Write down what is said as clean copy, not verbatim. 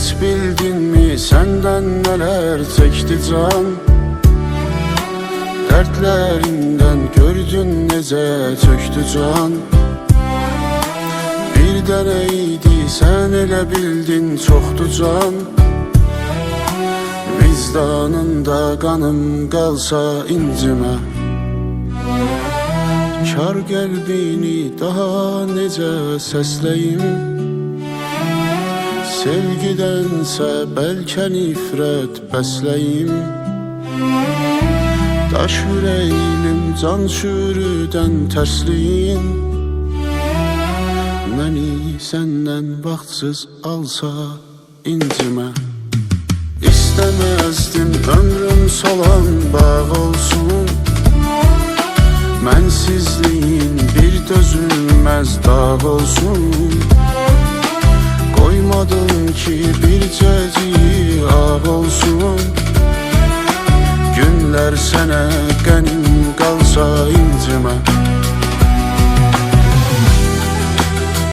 Hiç bildin mi senden neler çekti can? Dertlerinden gördün nece çöktü can. Bir deneydi sen ele bildin çoktu can. Vicdanında kanım kalsa incime. Kar qəlbini daha necə səsləyim? Sevgidənsə bəlkə nifrət bəsləyim. Daş ürəylim can şürüdən tərsliyin. Məni səndən vaxtsız alsa incimə. İstəməzdim ömrüm solan bağ olsun. Mənsizliyin bir dözülməz dağ olsun. Qoymadım ki bir cəci ağ olsun. Günlər sənə qənim qalsa